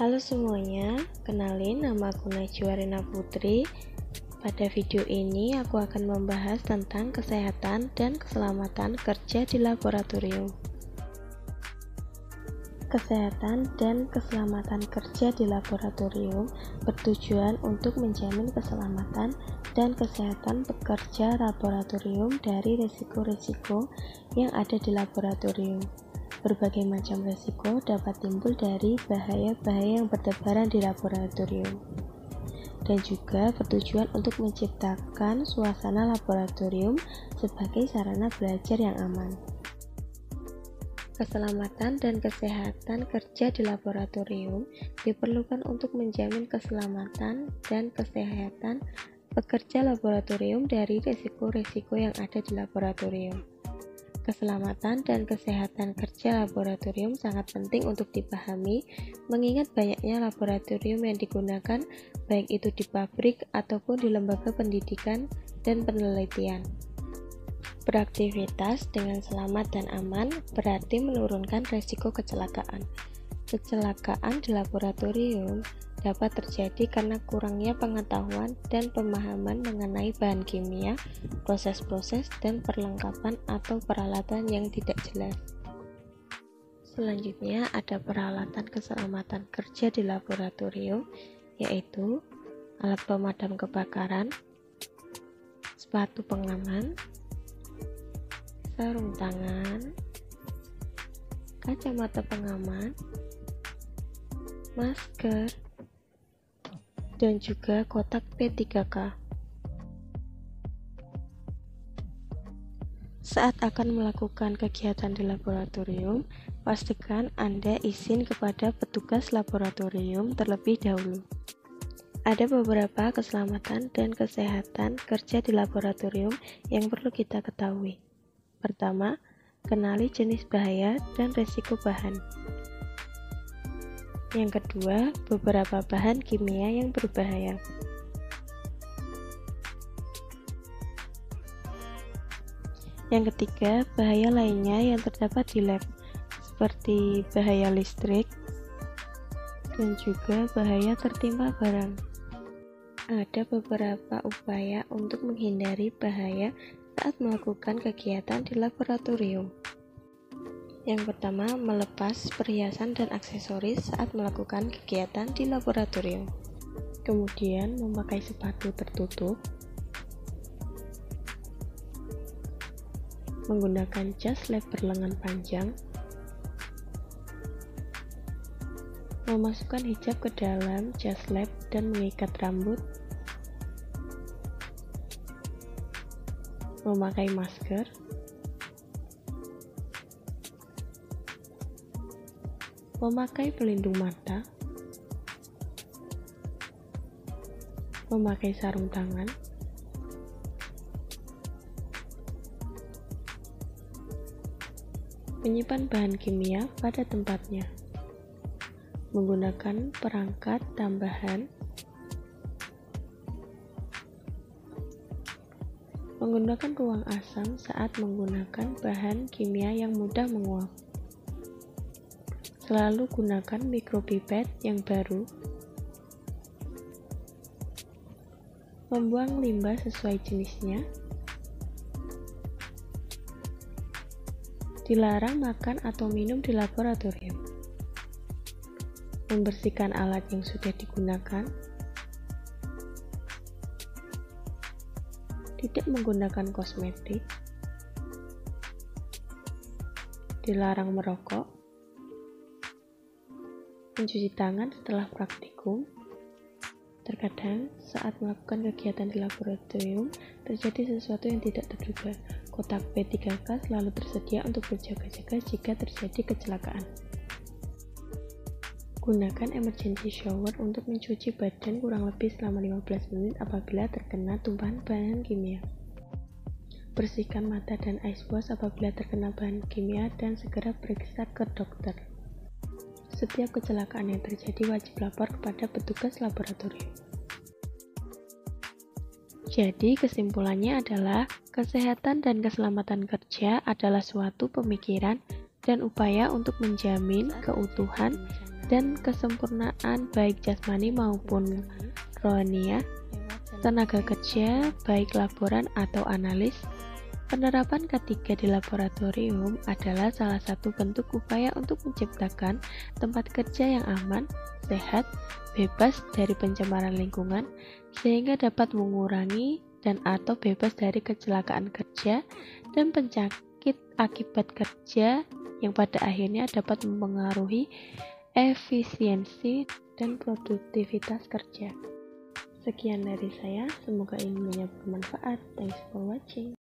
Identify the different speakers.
Speaker 1: Halo semuanya, kenalin nama aku Najwa Rina Putri. Pada video ini aku akan membahas tentang kesehatan dan keselamatan kerja di laboratorium. Kesehatan dan keselamatan kerja di laboratorium bertujuan untuk menjamin keselamatan dan kesehatan pekerja laboratorium dari risiko-risiko yang ada di laboratorium. Berbagai macam risiko dapat timbul dari bahaya-bahaya yang bertebaran di laboratorium, dan juga bertujuan untuk menciptakan suasana laboratorium sebagai sarana belajar yang aman. Keselamatan dan kesehatan kerja di laboratorium diperlukan untuk menjamin keselamatan dan kesehatan pekerja laboratorium dari risiko-risiko yang ada di laboratorium. Keselamatan dan kesehatan kerja laboratorium sangat penting untuk dipahami, mengingat banyaknya laboratorium yang digunakan, baik itu di pabrik ataupun di lembaga pendidikan dan penelitian. Beraktivitas dengan selamat dan aman berarti menurunkan risiko kecelakaan. Kecelakaan di laboratorium dapat terjadi karena kurangnya pengetahuan dan pemahaman mengenai bahan kimia, proses-proses, dan perlengkapan atau peralatan yang tidak jelas. Selanjutnya ada peralatan keselamatan kerja di laboratorium, yaitu alat pemadam kebakaran, sepatu pengaman, sarung tangan, kacamata pengaman, masker, dan juga kotak P3K. Saat akan melakukan kegiatan di laboratorium, pastikan Anda izin kepada petugas laboratorium terlebih dahulu. Ada beberapa keselamatan dan kesehatan kerja di laboratorium yang perlu kita ketahui. Pertama, kenali jenis bahaya dan risiko bahan. Yang kedua, beberapa bahan kimia yang berbahaya. Yang ketiga, bahaya lainnya yang terdapat di lab, seperti bahaya listrik dan juga bahaya tertimpa barang. Ada beberapa upaya untuk menghindari bahaya saat melakukan kegiatan di laboratorium. Yang pertama, melepas perhiasan dan aksesoris saat melakukan kegiatan di laboratorium. Kemudian, memakai sepatu tertutup, menggunakan jas lab berlengan panjang, memasukkan hijab ke dalam jas lab dan mengikat rambut, memakai masker, memakai pelindung mata, memakai sarung tangan, menyimpan bahan kimia pada tempatnya, menggunakan perangkat tambahan, menggunakan ruang asam saat menggunakan bahan kimia yang mudah menguap. Selalu gunakan mikropipet yang baru, membuang limbah sesuai jenisnya, dilarang makan atau minum di laboratorium, membersihkan alat yang sudah digunakan, tidak menggunakan kosmetik, dilarang merokok, mencuci tangan setelah praktikum. Terkadang saat melakukan kegiatan di laboratorium terjadi sesuatu yang tidak terduga. Kotak P3K selalu tersedia untuk berjaga-jaga jika terjadi kecelakaan. Gunakan emergency shower untuk mencuci badan kurang lebih selama 15 menit apabila terkena tumpahan bahan kimia. Bersihkan mata dan ice wash apabila terkena bahan kimia dan segera periksa ke dokter. Setiap kecelakaan yang terjadi wajib lapor kepada petugas laboratorium. Jadi kesimpulannya adalah kesehatan dan keselamatan kerja adalah suatu pemikiran dan upaya untuk menjamin keutuhan, dan kesempurnaan baik jasmani maupun rohania, tenaga kerja baik laboran atau analis. Penerapan ketiga di laboratorium adalah salah satu bentuk upaya untuk menciptakan tempat kerja yang aman, sehat, bebas dari pencemaran lingkungan, sehingga dapat mengurangi dan atau bebas dari kecelakaan kerja dan penyakit akibat kerja yang pada akhirnya dapat mempengaruhi efisiensi dan produktivitas kerja. Sekian dari saya, semoga ilmunya bermanfaat. Thanks for watching.